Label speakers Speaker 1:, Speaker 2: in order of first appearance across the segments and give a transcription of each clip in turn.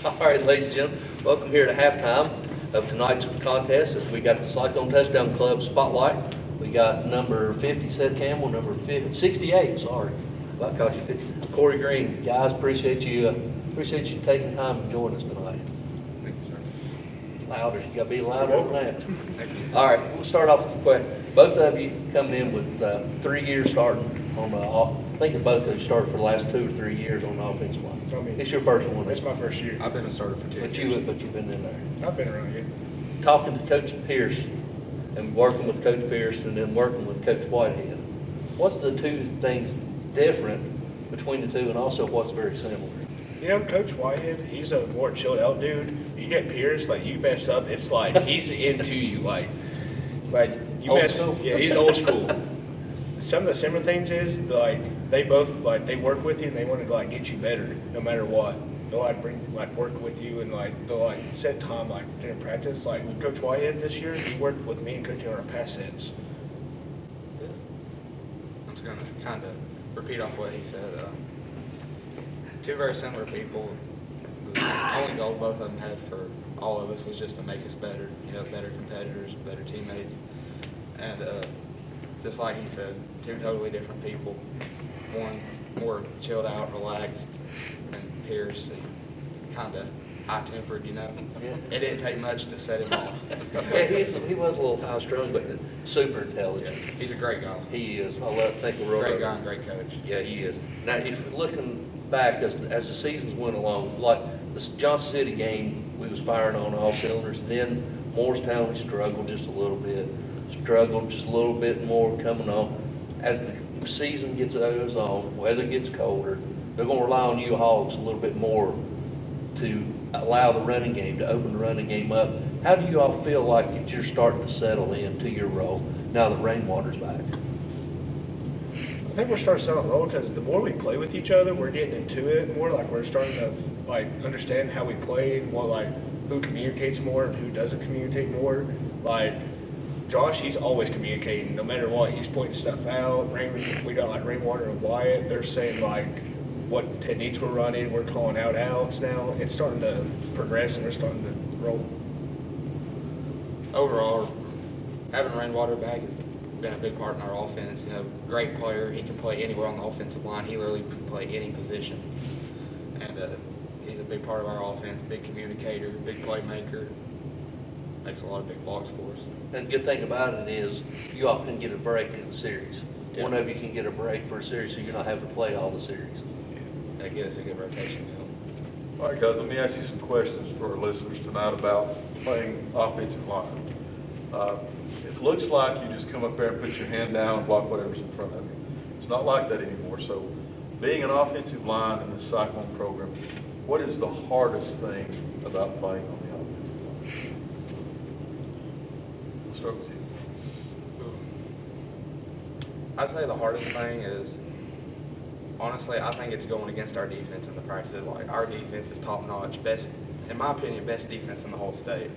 Speaker 1: All right, ladies and gentlemen, welcome here to halftime of tonight's contest. As we got the Cyclone Touchdown Club spotlight. We got number 50, Seth Campbell, number 68, sorry. I called you 50. Corey Green. Guys, appreciate you taking time to join us tonight.
Speaker 2: Thank you, sir.
Speaker 1: Louder, you gotta be louder than that.
Speaker 2: Thank you.
Speaker 1: All right, we'll start off with the question. Both of you coming in with 3 years starting on the I think both of you started for the last 2 or 3 years on the offensive line. It's your first one.
Speaker 3: It's my first year.
Speaker 2: I've been a starter for 2
Speaker 1: But
Speaker 2: years.
Speaker 1: you've been in there.
Speaker 3: I've been around here.
Speaker 1: Talking to Coach Pierce and working with Coach Pierce and then working with Coach Whitehead, what's the two things different between the two and also what's very similar?
Speaker 3: You know, Coach Whitehead, he's a more chilled out dude. You get Pierce, like you mess up, it's like he's into you, like you
Speaker 1: Old
Speaker 3: mess.
Speaker 1: school?
Speaker 3: Yeah, he's old school. Some of the similar things is they both they work with you and they want to get you better no matter what. They'll work with you and they'll set time during practice. Like Coach Whitehead this year, he worked with me and coaching on our pass sets.
Speaker 2: I'm just going to kind of repeat off what he said. Two very similar people. The only goal both of them had for all of us was just to make us better, better competitors, better teammates. And just like he said, two totally different people. One more chilled out, relaxed, and Pierce, kind of high-tempered,
Speaker 1: Yeah.
Speaker 2: It didn't take much to set him off.
Speaker 1: Yeah, he was a little high-strung, but super intelligent.
Speaker 2: Yeah, he's a great guy.
Speaker 1: He is. I think we're
Speaker 2: Great guy and great coach.
Speaker 1: Yeah, he is. Now, if you're looking back as the seasons went along, like the Johnson City game, we was firing on all cylinders. Then Moorestown, we struggled just a little bit. Struggled just a little bit more coming on. As the season goes on, weather gets colder, they're going to rely on you Hogs a little bit more to allow the running game, to open the running game up. How do you all feel like that you're starting to settle into your role now that Rainwater's back?
Speaker 3: I think we're starting to settle a role because the more we play with each other, we're getting into it more. We're starting to understand how we play and who communicates more and who doesn't communicate more. Josh, he's always communicating. No matter what, he's pointing stuff out. We got Rainwater and Wyatt. They're saying what techniques we're running. We're calling out outs now. It's starting to progress and we're starting to roll.
Speaker 2: Overall, having Rainwater back has been a big part in our offense. Great player. He can play anywhere on the offensive line. He literally can play any position. And he's a big part of our offense, big communicator, big playmaker. Makes a lot of big blocks for us.
Speaker 1: And the good thing about it is you all can get a break in the series.
Speaker 2: Yeah.
Speaker 1: One of you can get a break for a series so you're not having to play all the series.
Speaker 2: That gives us a good rotation.
Speaker 4: All right, guys, let me ask you some questions for our listeners tonight about playing offensive line. It looks like you just come up there and put your hand down and block whatever's in front of you. It's not like that anymore. So being an offensive line in the Cyclone program, what is the hardest thing about playing on the offensive line? We'll start with you.
Speaker 2: I'd say the hardest thing is, honestly, I think it's going against our defense in the practices. Our defense is top notch, best, in my opinion, best defense in the whole state.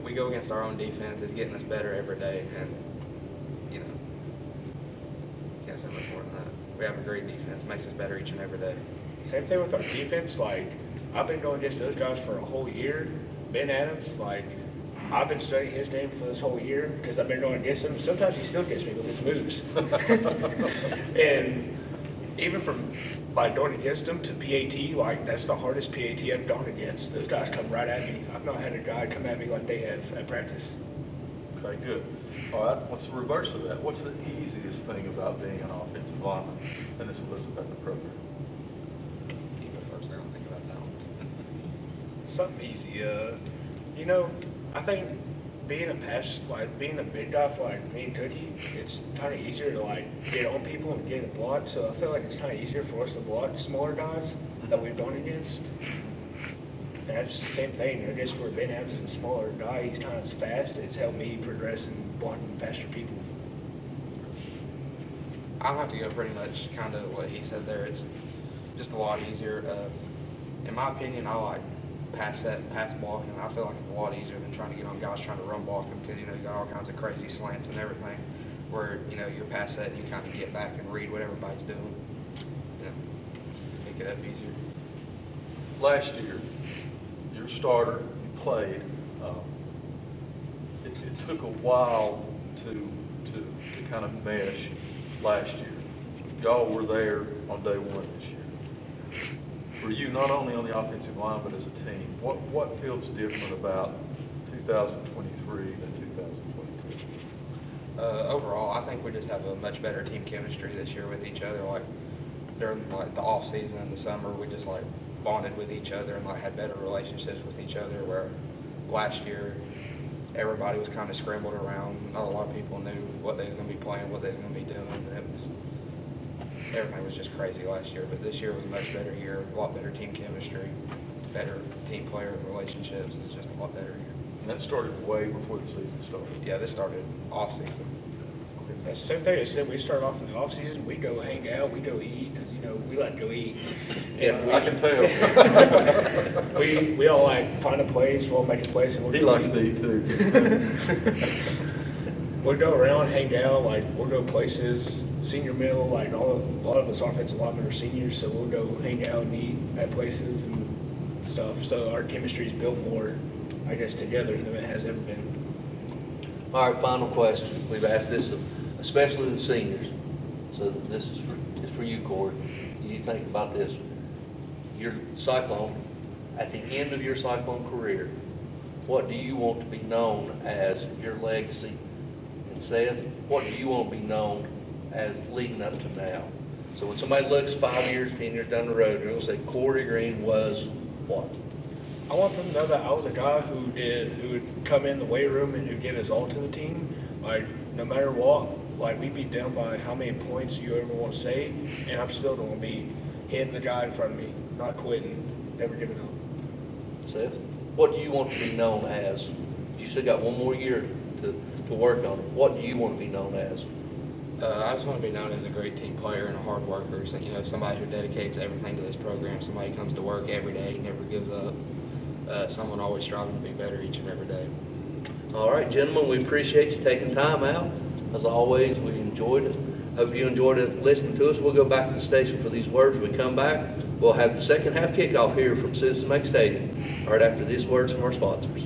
Speaker 2: We go against our own defense, it's getting us better every day, and can't say much more than that. We have a great defense, makes us better each and every day.
Speaker 3: Same thing with our defense. I've been going against those guys for a whole year. Ben Adams, I've been studying his game for this whole year because I've been going against him. Sometimes he still gets me with his moves. And even from going against him to PAT, that's the hardest PAT I've gone against. Those guys come right at me. I've not had a guy come at me like they have at practice.
Speaker 4: Okay, good. All right, what's the reverse of that? What's the easiest thing about being an offensive lineman in this Elizabeth program?
Speaker 2: Keep it first, I don't think about that one.
Speaker 3: Something easy. I think being being a big guy for me and Cookie, it's kind of easier to get on people and get a block. So I feel like it's kind of easier for us to block smaller guys that we've gone against. And that's the same thing. I guess where Ben Adams is a smaller guy, he's kind of fast. It's helped me progress in blocking faster people.
Speaker 2: I'll have to go pretty much kind of what he said there. It's just a lot easier. In my opinion, I like pass blocking. I feel like it's a lot easier than trying to get on guys trying to run block them because, you got all kinds of crazy slants and everything where, you're pass set and you kind of get back and read what everybody's doing. Make it up easier.
Speaker 4: last year, your starter played. It took a while to kind of mesh last year. Y'all were there on day one this year. For you, not only on the offensive line, but as a team, what feels different about 2023 than 2022?
Speaker 2: Overall, I think we just have a much better team chemistry this year with each other. Like during like the off season and the summer, we just like bonded with each other and like had better relationships with each other. Where last year, everybody was kind of scrambled around. Not a lot of people knew what they was going to be playing, what they was going to be doing. Everything was just crazy last year. But this year was a much better year, a lot better team chemistry, better team player relationships. It's just a lot better year.
Speaker 4: And that started way before the season started.
Speaker 2: Yeah, this started off season.
Speaker 3: That's the same thing I said. We start off in the off season. We go hang out. We go eat because we like to go eat.
Speaker 1: Yeah,
Speaker 3: And
Speaker 4: I can tell.
Speaker 3: we all like find a place. We'll make a place and we'll
Speaker 4: He
Speaker 3: go
Speaker 4: likes
Speaker 3: eat.
Speaker 4: to eat too.
Speaker 3: We'll go around, hang out. Like we'll go places. Senior meal. Like a lot of us offensive linemen are seniors, so we'll go hang out and eat at places and stuff. So our chemistry's built more, I guess, together than it has ever been.
Speaker 1: All right, final question. We've asked this of especially the seniors. So this is for you, Corey. You think about this. Your Cyclone, at the end of your Cyclone career, what do you want to be known as your legacy? And Seth, what do you want to be known as leading up to now? So when somebody looks 5 years, 10 years down the road, they're going to say Corey Green was what?
Speaker 3: I want them to know that I was a guy who would come in the weight room and who'd give his all to the team. Like no matter what, like we'd be down by how many points you ever want to say, and I'm still going to be hitting the guy in front of me, not quitting, never giving up.
Speaker 1: Seth, what do you want to be known as? You still got one more year to work on it. What do you want to be known as?
Speaker 2: I just want to be known as a great team player and a hard worker. So, somebody who dedicates everything to this program. Somebody who comes to work every day, never gives up. Someone always striving to be better each and every day.
Speaker 1: All right, gentlemen, we appreciate you taking time out. As always, we enjoyed it. Hope you enjoyed it listening to us. We'll go back to the station for these words. When we come back, we'll have the second half kickoff here from Citizens Bank Stadium right after these words from our sponsors.